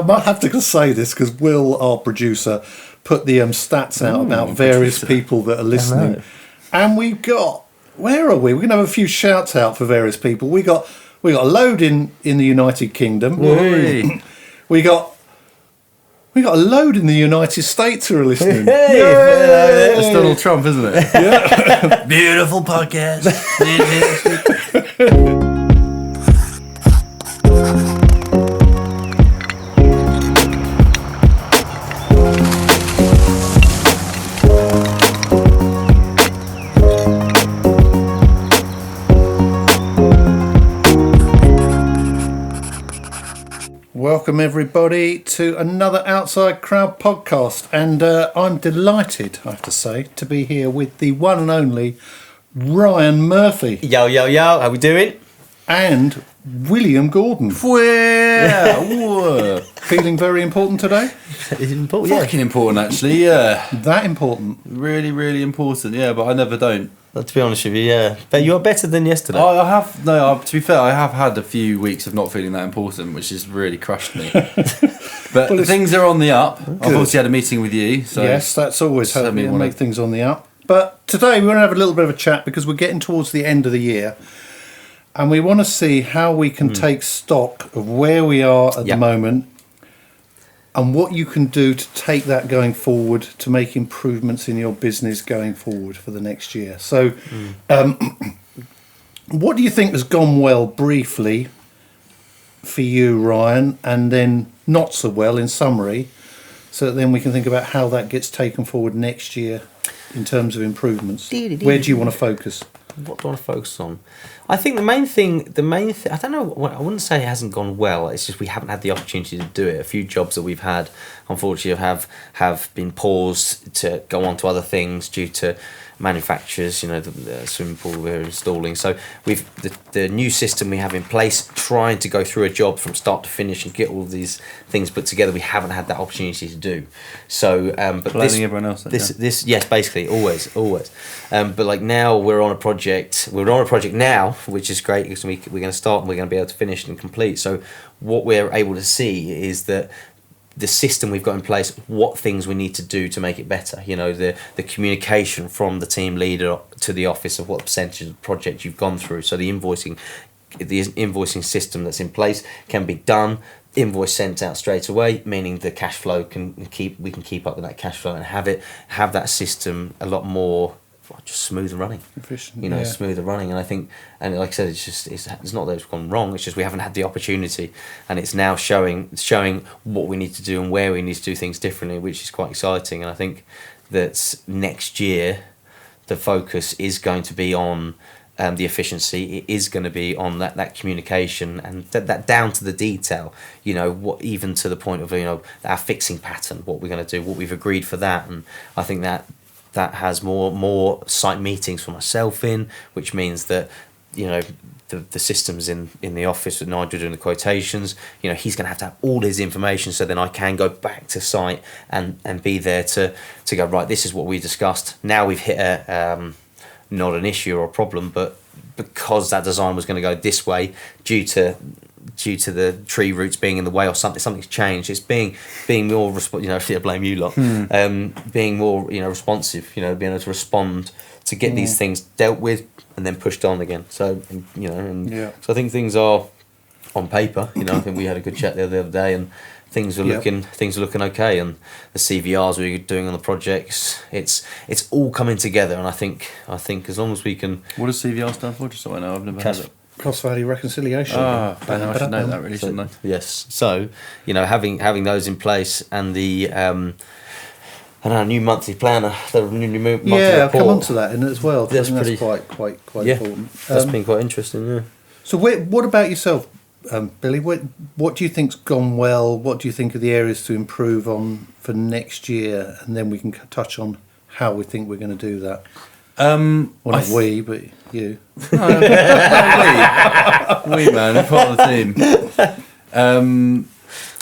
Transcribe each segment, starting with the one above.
I might have to say this because Will, our producer, put the stats out about various people that are listening. And we've got, where are we? We're going to have a few shouts out for various people. We got a load in the United Kingdom. We got a load in the United States who are listening. It's Donald Trump, isn't it? Yeah. Beautiful podcast. Welcome everybody to another Outside Crowd podcast, and I'm delighted, I have to say, to be here with the one and only Ryan Murphy. Yo, yo, yo, how we doing? And William Gordon. Feeling very important today? It's important, yeah. Fucking important, actually, yeah. That important? Really, really important, yeah, but I never don't. To be honest with you, yeah. But you are better than yesterday. To be fair, I have had a few weeks of not feeling that important, which has really crushed me. But well, things are on the up. Good. I've obviously had a meeting with you. So yes, that's always how we make things on the up. But today we're going to have a little bit of a chat because we're getting towards the end of the year. And we want to see how we can take stock of where we are at the moment and what you can do to take that going forward to make improvements in your business going forward for the next year. So what do you think has gone well briefly for you, Ryan, and then not so well in summary, so that then we can think about how that gets taken forward next year in terms of improvements? Where do you want to focus? What do I want to focus on? I think the main thing, I don't know, I wouldn't say it hasn't gone well, it's just we haven't had the opportunity to do it. A few jobs that we've had, unfortunately, have been paused to go on to other things due to manufacturers, the swimming pool we're installing. So the new system we have in place, trying to go through a job from start to finish and get all of these things put together, we haven't had that opportunity to do. So, but everyone else. This, yes, basically, always. But like now we're on a project now, which is great because we're going to start and we're going to be able to finish and complete. So what we're able to see is that the system we've got in place, what things we need to do to make it better. The communication from the team leader to the office of what percentage of the project you've gone through. So the invoicing system that's in place can be done. Invoice sent out straight away, meaning the cash flow we can keep up with that cash flow and have that system a lot more just smooth and running, efficient, smoother running. And I think, and like I said, it's not that it's gone wrong. It's just we haven't had the opportunity, and it's now showing what we need to do and where we need to do things differently, which is quite exciting. And I think that next year, the focus is going to be on the efficiency. It is going to be on that communication and that down to the detail. What even to the point of our fixing pattern, what we're going to do, what we've agreed for that, and I think that has more site meetings for myself in, which means that the systems in the office with Nigel doing the quotations, he's going to have all his information, so then I can go back to site and be there to go, right, this is what we discussed. Now we've hit a not an issue or a problem, but because that design was going to go this way due to the tree roots being in the way or something's changed. It's being more I blame you lot. Being more responsive, being able to respond to get these things dealt with and then pushed on again. So so I think things are on paper. I think we had a good chat the other day and things are looking okay, and the CVRs we were doing on the projects, it's all coming together, and I think as long as we can. What does CVR stand for? Just so I know, I've never heard it. Cross Valley Reconciliation. I should know that really, shouldn't I? Yes. So, having those in place and the new monthly planner, the new monthly report. I'll come on to that in as well. That's quite important. That's been quite interesting. Yeah. So, what about yourself, Billy? What do you think's gone well? What do you think are the areas to improve on for next year? And then we can touch on how we think we're going to do that. Not we, but you. We man, part of the team.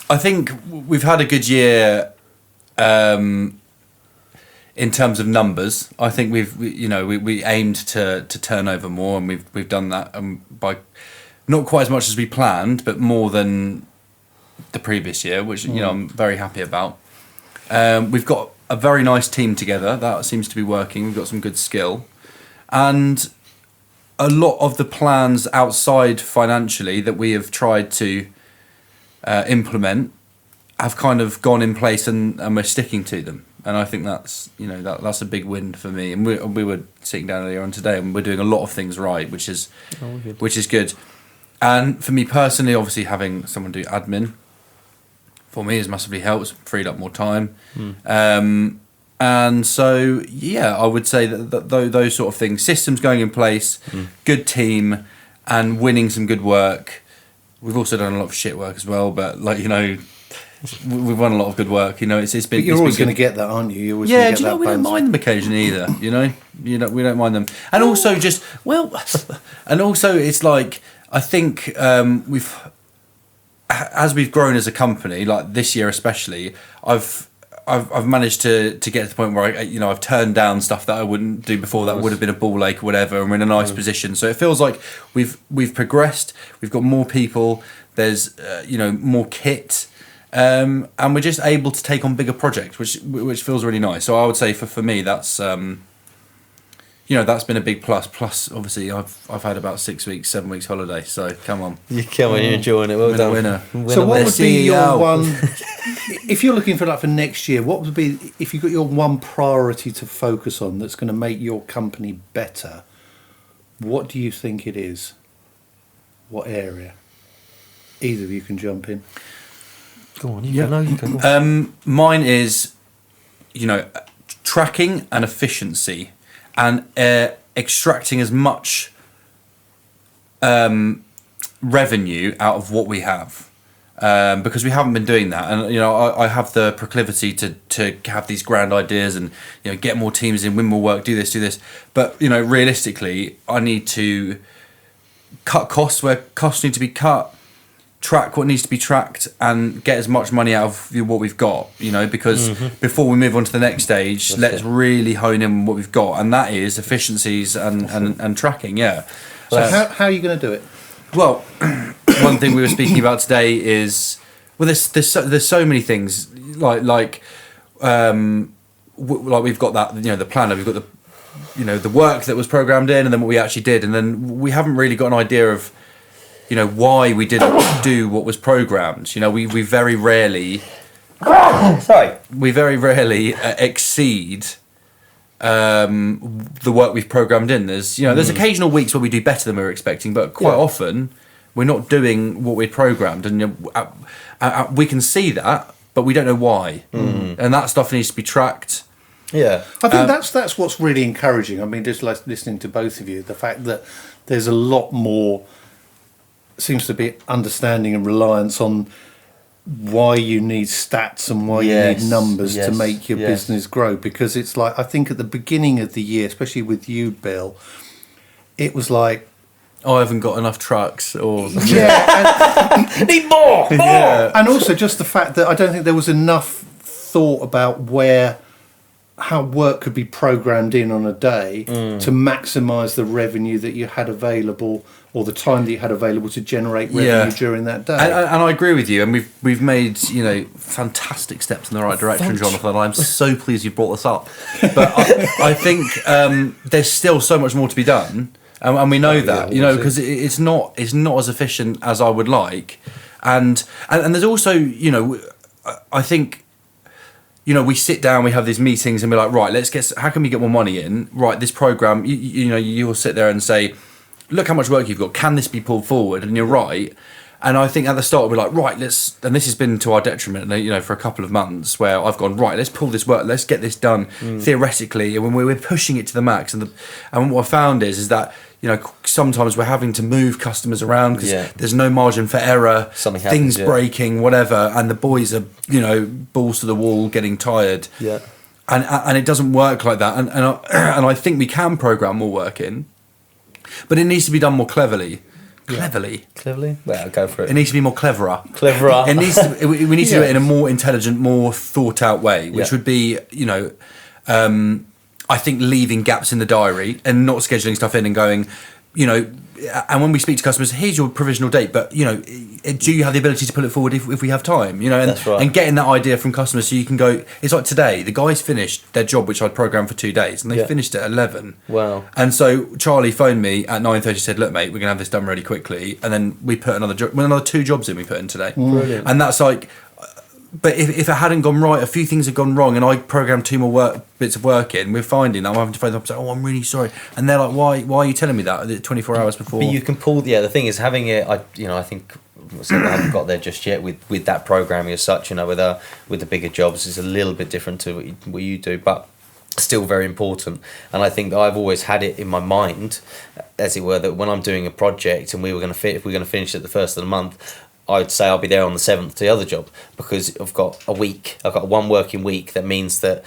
I think we've had a good year in terms of numbers. I think we aimed to turn over more, and we've done that by not quite as much as we planned, but more than the previous year, which I'm very happy about. We've got a very nice team together that seems to be working. We've got some good skill, and a lot of the plans outside financially that we have tried to implement have kind of gone in place, and we're sticking to them. And I think that's that's a big win for me. And we were sitting down earlier on today, and we're doing a lot of things right, which is good. And for me personally, obviously having someone do admin for me has massively helped, freed up more time. And so I would say that those sort of things, systems going in place, good team, and winning some good work. We've also done a lot of shit work as well, but we've won a lot of good work. It's been. But you're always going to get that, aren't you? You're always yeah, do you know we don't mind them occasionally either. We don't mind them, and also and also it's like I think as we've grown as a company, like this year especially, I've managed to get to the point where I've turned down stuff that I wouldn't do before that would have been a ball ache or whatever, and we're in a nice position. So it feels like we've progressed. We've got more people. There's more kit. And we're just able to take on bigger projects, which feels really nice. So I would say for me that's that's been a big plus. Plus, obviously, I've had about 7 weeks holiday. So come on, you're enjoying it. Well done, winner. So what would be your one? If you're looking for next year, what would be if you got your one priority to focus on that's going to make your company better? What do you think it is? What area? Either of you can jump in. Go on, you go. Mine is, tracking and efficiency, and extracting as much revenue out of what we have, because we haven't been doing that. And I have the proclivity to have these grand ideas and get more teams in, win more work, do this. But realistically, I need to cut costs where costs need to be cut. Track what needs to be tracked and get as much money out of what we've got, because before we move on to the next stage, let's really hone in on what we've got, and that is efficiencies and tracking. So how are you going to do it? Well, one thing we were speaking about today is there's so many things like we've got that the planner, we've got the work that was programmed in, and then what we actually did, and then we haven't really got an idea of why we didn't do what was programmed. We very rarely exceed the work we've programmed in. There's occasional weeks where we do better than we were expecting, but quite often we're not doing what we'd programmed, and we can see that, but we don't know why. And that stuff needs to be tracked. I think that's what's really encouraging. I mean, just listening to both of you, the fact that there's a lot more seems to be understanding and reliance on why you need stats and why you need numbers to make your business grow. Because it's like, I think at the beginning of the year, especially with you, Bill, it was like, I haven't got enough trucks, or need more. And also just the fact that I don't think there was enough thought about how work could be programmed in on a day to maximise the revenue that you had available, or the time that you had available to generate revenue during that day. And I agree with you, and we've made fantastic steps in the right direction, Jonathan. I'm so pleased you brought this up. But I think there's still so much more to be done, and we know that because it's not as efficient as I would like, and there's also I think. We sit down, we have these meetings, and we're like, right, how can we get more money in? Right, this program, you'll sit there and say, look how much work you've got. Can this be pulled forward? And you're right. And I think at the start we're like, right, and this has been to our detriment, for a couple of months where I've gone, right, let's pull this work, let's get this done theoretically, and when we're pushing it to the max. And what I found is that sometimes we're having to move customers around because there's no margin for error, things breaking, whatever, and the boys are balls to the wall, getting tired. And it doesn't work like that. And I think we can program more work in, but it needs to be done more cleverly. Cleverly? Well, go for it. It needs to be more cleverer. It needs to. We need to do it in a more intelligent, more thought out way, which would be, I think leaving gaps in the diary and not scheduling stuff in and going, you know, and when we speak to customers, here's your provisional date, but you know, do you have the ability to pull it forward if we have time? You know, and, That's right. and getting that idea from customers so you can go. It's like today, the guys finished their job, which I'd programmed for 2 days, and they finished at 11. Wow. And so Charlie phoned me at 9:30, said, "Look, mate, we're gonna have this done really quickly," and then we put another 2 jobs in. We put in today, Brilliant. and that's like. But if it hadn't gone right, a few things had gone wrong, and I programmed 2 more bits of work in, we're finding I'm having to phone them up and say, "Oh, I'm really sorry," and they're like, "Why are you telling me that 24 hours before?" But you can pull. Yeah, the thing is having it. I think. So I haven't got there just yet with that programming as such. You know, with the bigger jobs, it's a little bit different to what you do, but still very important. And I think that I've always had it in my mind, as it were, that when I'm doing a project and if we're going to finish at the first of the month, I'd say I'll be there on the 7th to the other job, because I've got a week. I've got 1 working week. That means that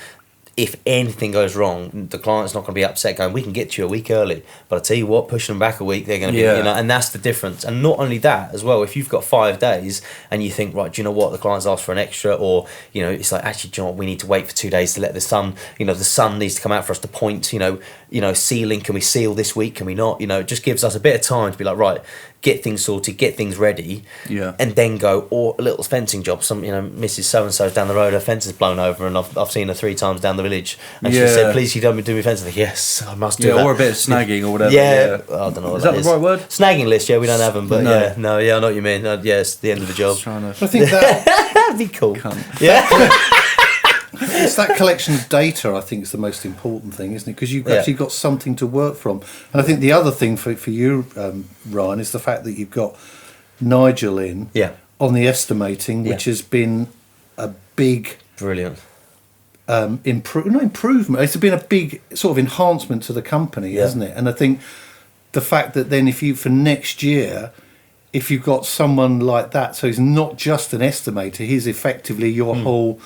if anything goes wrong, the client's not going to be upset going, "We can get you a week early." But I tell you what, pushing them back a week, they're going to be, you know, and that's the difference. And not only that as well, if you've got 5 days and you think, right, do you know what, the client's asked for an extra, or, you know, it's like, actually, do you know what, we need to wait for 2 days to let the sun, you know, the sun needs to come out for us to point, you know, sealing, can we seal this week? Can we not? You know, it just gives us a bit of time to be like, right, get things sorted, get things ready, and then go. Or a little fencing job. Some, you know, Mrs. So and so's down the road, her fence is blown over, and I've seen her 3 times down the village, and she said, "Please, you don't do me fence." Like, yes, I must do that. Or a bit of snagging or whatever. Yeah, I don't know. Is that the right word? Snagging list. Yeah, we don't have them, but No. I know what you mean. It's the end of the job. I think that That'd be cool. Cunt. Yeah. it's that collection of data, I think, is the most important thing, isn't it? Because you've actually got something to work from. And I think the other thing for you, Ryan, is the fact that you've got Nigel in on the estimating, which has been a big... Brilliant. Not improvement. It's been a big sort of enhancement to the company, hasn't it? And I think the fact that then for next year, if you've got someone like that, so he's not just an estimator, he's effectively your whole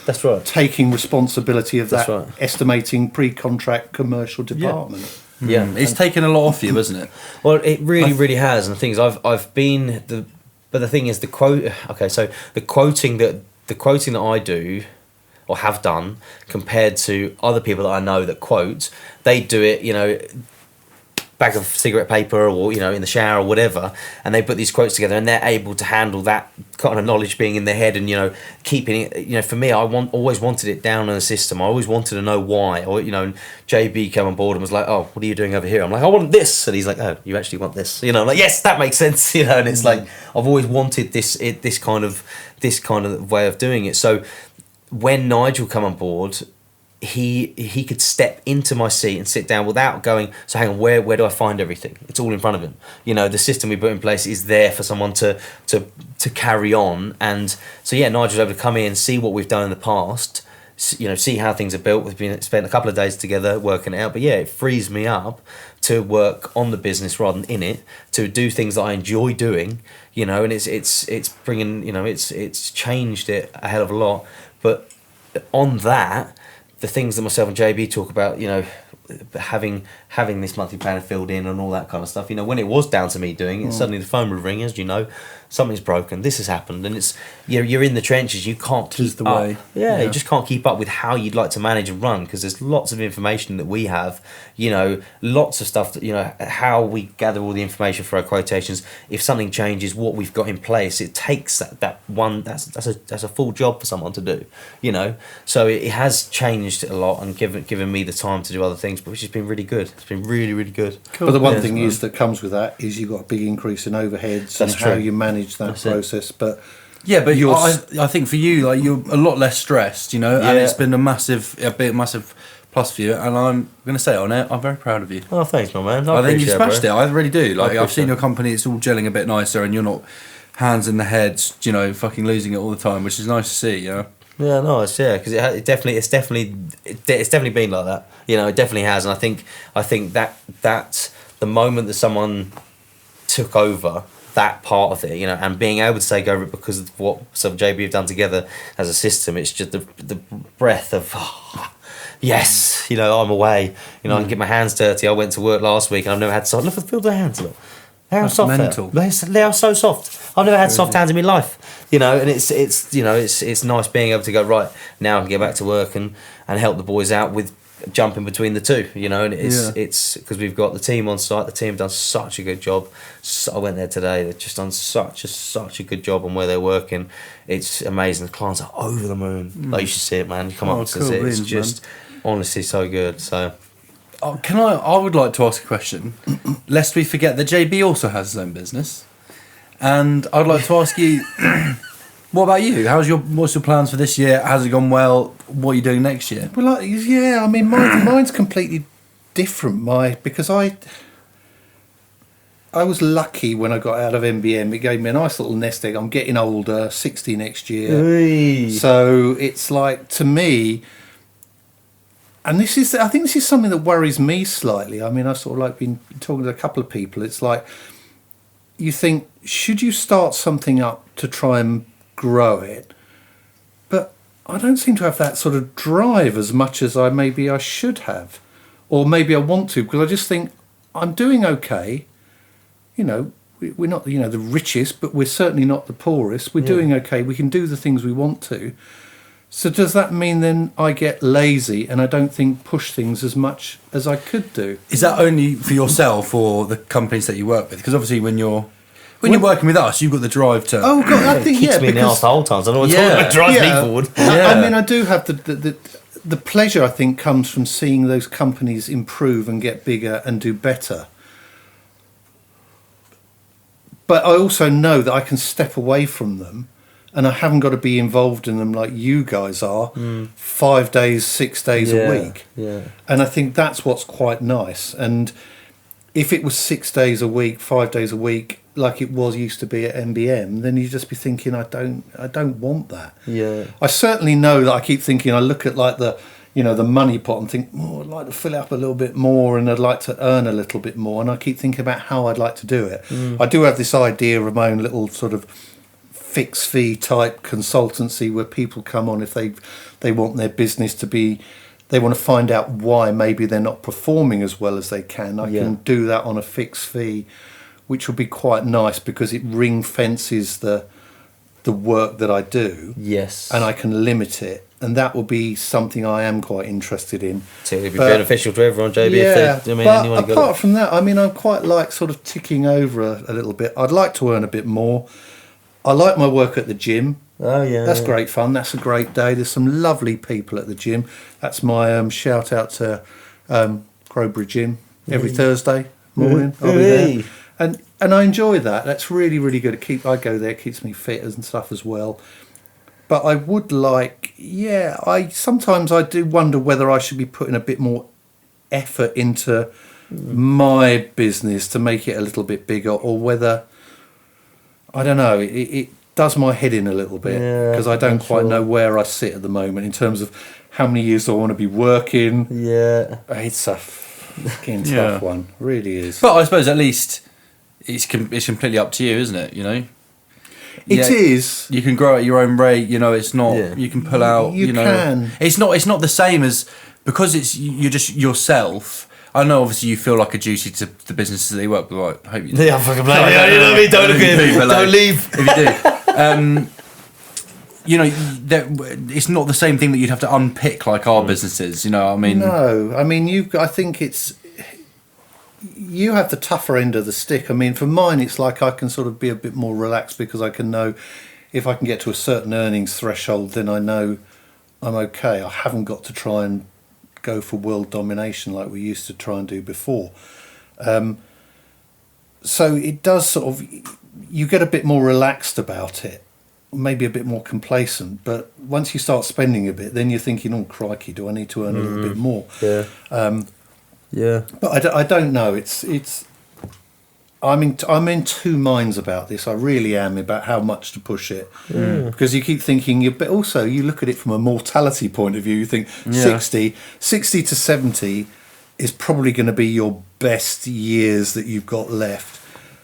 taking responsibility of that estimating pre-contract commercial department. Yeah, It's taken a lot off you, hasn't it? Well, it really has. And the thing is, I've been but the thing is, the quote. Okay, so the quoting that I do or have done compared to other people that I know that quote, they do it, you know, bag of cigarette paper, or, you know, in the shower or whatever, and they put these quotes together, and they're able to handle that kind of knowledge being in their head, and, you know, keeping it, you know, for me, always wanted it down in the system. I always wanted to know why. Or, you know, and JB came on board and was like, "Oh, what are you doing over here?" I'm like, "I want this," and he's like, "Oh, you actually want this?" You know, I'm like, "Yes, that makes sense," you know. And it's like, I've always wanted this kind of way of doing it. So when Nigel come on board, he could step into my seat and sit down without going, "So hang on, where do I find everything?" It's all in front of him. You know, the system we put in place is there for someone to carry on. And so Nigel's able to come in, see what we've done in the past, you know, see how things are built. We've spent a couple of days together working it out, but it frees me up to work on the business rather than in it, to do things that I enjoy doing, you know. And it's bringing, you know, it's changed it a hell of a lot. But on that, the things that myself and JB talk about, you know, having this monthly planner filled in and all that kind of stuff, you know, when it was down to me doing it, suddenly the phone would ring, as you know, something's broken, this has happened, and it's, you're in the trenches, you can't keep up. You just can't keep up with how you'd like to manage and run, because there's lots of information that we have, you know, lots of stuff that, you know, how we gather all the information for our quotations. If something changes, what we've got in place, it takes that's a full job for someone to do, you know. So it has changed a lot and given me the time to do other things, but which has been really good. It's been really, really good. Cool. But the one thing is that comes with that is you've got a big increase in overheads and how you manage that process. But I think for you, like, you're a lot less stressed, you know, and it's been a massive plus for you. And I'm going to say it on it, I'm very proud of you. Oh, thanks, my man. I think you smashed it. I really do. Like, I've seen your company; it's all gelling a bit nicer, and you're not hands in the heads, you know, fucking losing it all the time, which is nice to see. You know. Yeah, nice. Yeah, because it's definitely been like that. You know, it definitely has, and I think that the moment that someone took over that part of it, you know, and being able to take over it because of what some JB have done together as a system, it's just the breath of yes, you know, I'm away. You know, I can get my hands dirty. I went to work last week and I've never had soft. Look, feel their hands. Look, how soft they are. So soft. I've never had soft hands in my life. You know, and it's you know, it's nice being able to go, right, now I can get back to work and help the boys out with jumping between the two, you know, and it's because we've got the team on site. The team have done such a good job. So I went there today. They've just done such a good job on where they're working. It's amazing. The clients are over the moon. Like, you should see it, man. You come up to see it. It's just honestly so good. So, I would like to ask a question, lest we forget that JB also has his own business, and I'd like to ask you. What about you? What's your plans for this year? Has it gone well? What are you doing next year? Well, I mean, mine's completely different. Because I was lucky when I got out of MBM. It gave me a nice little nest egg. I'm getting older, 60 next year. Hey. So it's like, to me, and I think this is something that worries me slightly. I mean, I've sort of like been talking to a couple of people. It's like, you think, should you start something up to try and grow it? But I don't seem to have that sort of drive as much as maybe I should have, or maybe I want to, because I just think I'm doing okay. You know, we're not, you know, the richest, but we're certainly not the poorest. We're doing okay. We can do the things we want to. So does that mean then I get lazy and I don't push things as much as I could do? Is that only for yourself or the companies that you work with? Because obviously when you're working with us, you've got the drive to. Oh God, I think me in the arse the whole time. So I don't know what drives me forward. I mean, I do have the pleasure. I think comes from seeing those companies improve and get bigger and do better. But I also know that I can step away from them, and I haven't got to be involved in them like you guys are, 5 days, 6 days a week. Yeah. And I think that's what's quite nice. And if it was 6 days a week, 5 days a week, like it used to be at MBM, then you'd just be thinking, I don't want that. Yeah. I certainly know that I keep thinking, I look at like the money pot and think, I'd like to fill it up a little bit more, and I'd like to earn a little bit more. And I keep thinking about how I'd like to do it. I do have this idea of my own little sort of fixed fee type consultancy where people come on if they want their business to be, they want to find out why maybe they're not performing as well as they can. I can do that on a fixed fee, which will be quite nice because it ring fences the work that I do. Yes. And I can limit it. And that will be something I am quite interested in. So it'll be beneficial to everyone, JB. Yeah, but apart from that, I mean, I'm quite like sort of ticking over a little bit. I'd like to earn a bit more. I like my work at the gym. Oh, yeah. That's great fun. That's a great day. There's some lovely people at the gym. That's my shout out to Crowborough Gym every Thursday morning. I'll be there. And I enjoy that. That's really, really good. I go there, it keeps me fit and stuff as well. But I would like, sometimes I do wonder whether I should be putting a bit more effort into my business to make it a little bit bigger, or whether, I don't know, it does my head in a little bit, because I don't quite know where I sit at the moment in terms of how many years do I want to be working. Yeah. It's a fucking tough one, really is. But I suppose at least it's completely up to you, isn't it? You know, it is. You can grow at your own rate. You know, it's not. You can pull out. You can. It's not the same as, because you're just yourself. I know, obviously, you feel like a duty to the businesses that you work with. I hope you do. Yeah, I'm fucking blame you. You know what I mean? Don't look at me. Don't leave. If you do. It's not the same thing that you'd have to unpick like our businesses. You know what I mean? No, I mean I think you have the tougher end of the stick. I mean, for mine, it's like I can sort of be a bit more relaxed because I can know if I can get to a certain earnings threshold, then I know I'm okay. I haven't got to try and go for world domination like we used to try and do before. So it does sort of, you get a bit more relaxed about it, maybe a bit more complacent. But once you start spending a bit, then you're thinking, oh crikey, do I need to earn a little bit more? Yeah. But I don't know. I'm in two minds about this. I really am, about how much to push it, because you keep thinking. But also, you look at it from a mortality point of view. You think 60 to 70 is probably going to be your best years that you've got left.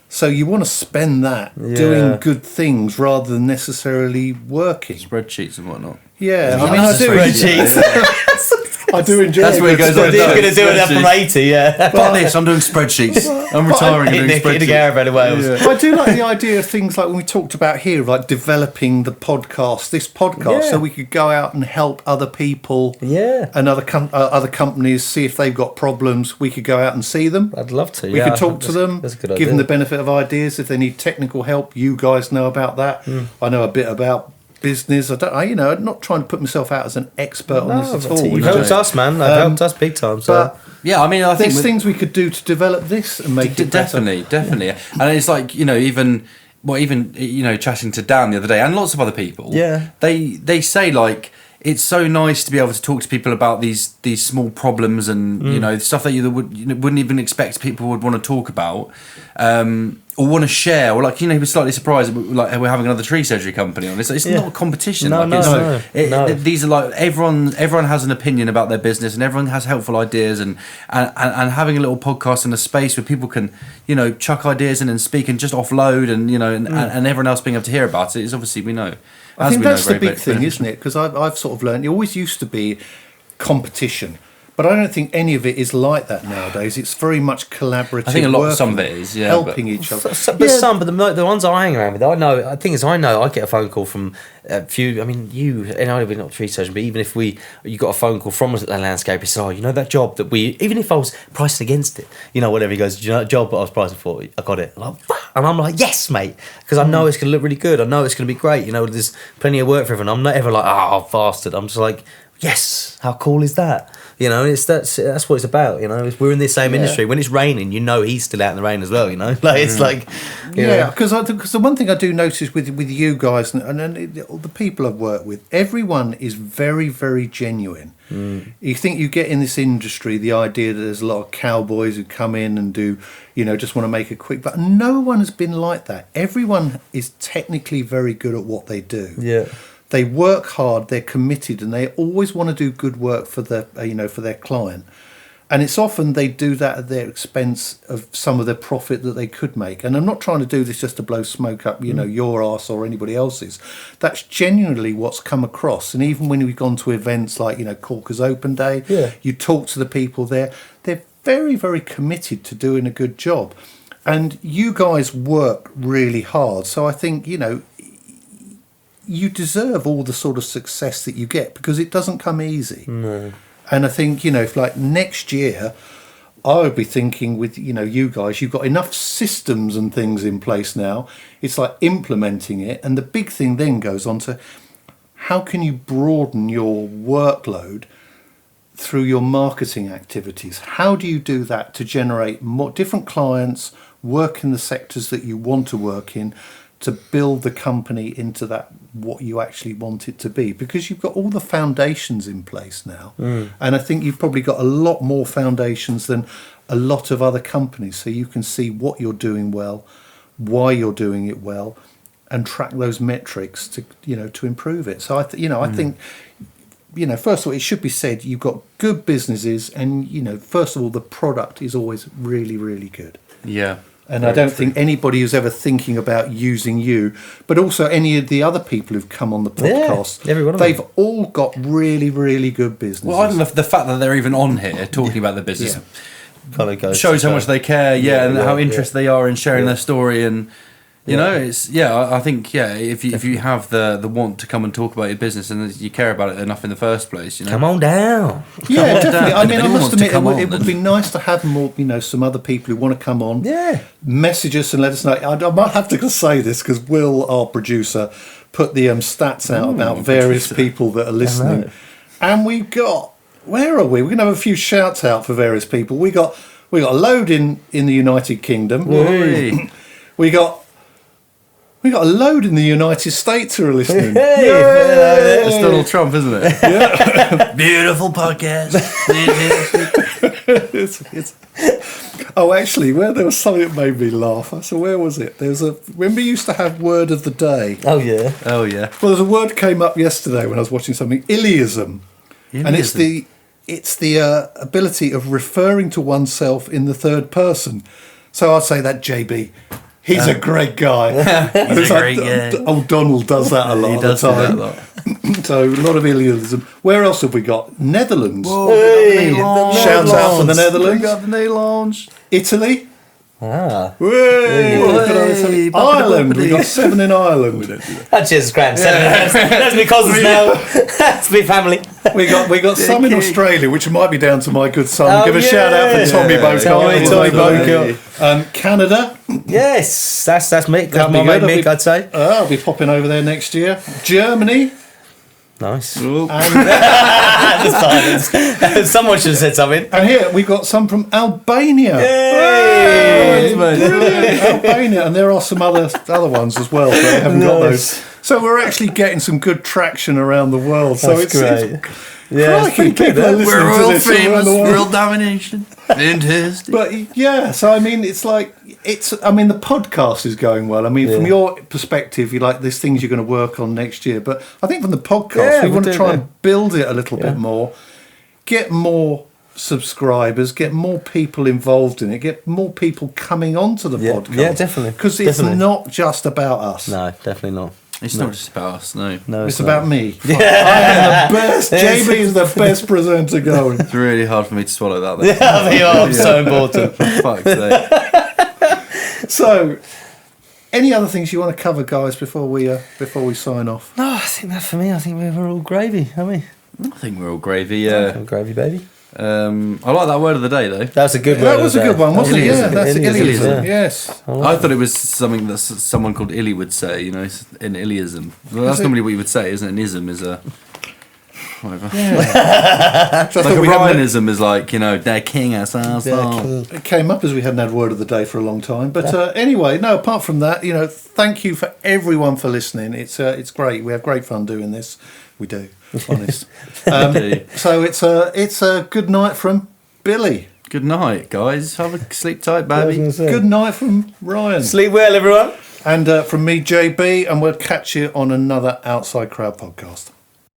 So you want to spend that doing good things rather than necessarily working. Spreadsheets and whatnot. Yeah, I mean, I do. Spreadsheets. I do enjoy. That's where he goes. You're going to do it from 80, yeah. But this, I'm doing spreadsheets. I'm retiring and doing In the spreadsheets. caravan in Wales. Yeah. I do like the idea of things like when we talked about here, like developing this podcast, so we could go out and help other people, and other companies, see if they've got problems. We could go out and see them. I'd love to. We could talk to them, That's a good give idea. them the benefit of ideas if they need technical help. You guys know about that. I know a bit about business. I'm not trying to put myself out as an expert on this at all. You've helped us, man. I've helped us big time. So. But Yeah, I mean, I think there's things we could do to develop this and make it better. definitely, and it's like even chatting to Dan the other day and lots of other people. Yeah. they say like it's so nice to be able to talk to people about these small problems and stuff that you wouldn't even expect people would want to talk about. Or want to share, or he was slightly surprised like we're having another tree surgery company on. It's not a competition. No. These are like everyone has an opinion about their business, and everyone has helpful ideas, and having a little podcast in a space where people can chuck ideas in and speak and just offload, and and everyone else being able to hear about it is obviously we know. I think that's the big thing, isn't it? Because I've sort of learned it always used to be competition. But I don't think any of it is like that nowadays. It's very much collaborative. I think some of working, it is, helping each other. But the ones I hang around with, I get a phone call from a few. I mean, we're not tree surgeon, but even if you got a phone call from a landscaper, says, that job that even if I was pricing against it, whatever, he goes, do you know that job that I was pricing for? I got it. And I'm like, yes, mate, because I know it's going to look really good. I know it's going to be great. There's plenty of work for everyone. I'm not ever like, oh, bastard. I'm just like, yes, how cool is that? That's what it's about. We're in the same industry. When it's raining, he's still out in the rain as well. It's like, because the one thing I do notice with you guys and the people I've worked with, everyone is very, very genuine. You think you get in this industry the idea that there's a lot of cowboys who come in and do, just want to make it quick, but no one has been like that. Everyone is technically very good at what they do. Yeah. They work hard, they're committed, and they always want to do good work for their client. And it's often they do that at their expense of some of the profit that they could make. And I'm not trying to do this just to blow smoke up, your arse or anybody else's. That's genuinely what's come across. And even when we've gone to events like, Corkers Open Day, you talk to the people there, they're very, very committed to doing a good job. And you guys work really hard. So I think, you deserve all the sort of success that you get because it doesn't come easy. No. And I think, if like next year, I would be thinking with, you guys, you've got enough systems and things in place now. It's like implementing it. And the big thing then goes on to how can you broaden your workload through your marketing activities? How do you do that to generate more different clients, work in the sectors that you want to work in, to build the company into that what you actually want it to be, because you've got all the foundations in place now. And I think you've probably got a lot more foundations than a lot of other companies, so you can see what you're doing well, why you're doing it well, and track those metrics to to improve it. So I think first of all, it should be said you've got good businesses, and first of all, the product is always really, really good. And I don't think anybody who's ever thinking about using you, but also any of the other people who've come on the podcast, every one of they've them. all got really, really good businesses. Well, I don't know if the fact that they're even on here talking about the business Kind of goes shows to how much they care, and how interested they are in sharing their story, and it's I think if you have the want to come and talk about your business and you care about it enough in the first place, Come on down. Yeah, definitely. I mean, I Anyone must wants to admit, come it on, would be nice to have more, some other people who want to come on. Yeah. Message us and let us know. I might have to say this because Will, our producer, put the stats out about various people that are listening. And we've got, where are we? We're going to have a few shouts out for various people. We got a load in the United Kingdom. We got a load in the United States who are listening. It's Donald Trump, isn't it? Yeah. Beautiful podcast. Oh, actually, there was something that made me laugh. So where was it? Remember you used to have word of the day? Oh, yeah. Oh, yeah. Well, there's a word came up yesterday when I was watching something, Iliism. And it's the ability of referring to oneself in the third person. So I'd say that JB. He's a great guy. He's a great guy. Old Donald does that a lot He of the does do time. that a lot. So a lot of Iliism. Where else have we got? Netherlands. Hey, Shouts out for the Netherlands. Bring up the Netherlands. Italy. Ah. Hey, Ireland. We got 7 in Ireland. Oh, cheers, Graham. That's my cousins now. That's my family. We got some in Australia, which might be down to my good son. Oh, Give a shout out for Tommy Bocart. Tommy Bocart. Canada. Yes, that's me. That's That'd my be mate good. Mick, I'd say. I'll be popping over there next year. Germany. Nice. And, The silence. Someone should have said something. and here we've got some from Albania. Hey! Brilliant, Albania, and there are some other ones as well, but we haven't got those. So we're actually getting some good traction around the world. So That's it's great. Yeah, it's crikey, pretty good, people are eh? listening We're to world this around famous, the world. world domination. Fantastic. But yeah, so I mean, it's like the podcast is going well. I mean, from your perspective, you're like, there's things you're going to work on next year. But I think from the podcast, Yeah, we want to do, try yeah. and build it a little bit more, get more subscribers, get more people involved in it, get more people coming onto the podcast. Yeah, definitely. Because it's Definitely. not just about us. No, definitely not. It's not just about us, no. No, It's not. about me. I am the best. JB is the best presenter going. It's really hard for me to swallow that. Then. I mean, I'm so important. Fuck's sake. So, any other things you want to cover, guys, before we sign off? No, I think that for me. I think we're all gravy, aren't we? I think we're all gravy, yeah. All gravy, baby. I like that word of the day, though. That was a good one. That was a good one, wasn't it? Yeah, that's Iliism, Iliism. Yes. I thought it was something that someone called Illy would say, you know, an Iliism. Well, that's normally what you would say, isn't it? An ism is a... Whatever. Yeah. So I Like thought a we hadn't- Ryanism is like, you know, their king as It came up as we hadn't had word of the day for a long time. But anyway, no, apart from that, you know, thank you for everyone for listening. It's great. We have great fun doing this. We do, honest. So it's a good night from Billy. Good night, guys. Have a sleep tight, baby. Good night from Ryan. Sleep well, everyone. And from me, JB, and we'll catch you on another Outside Crowd podcast.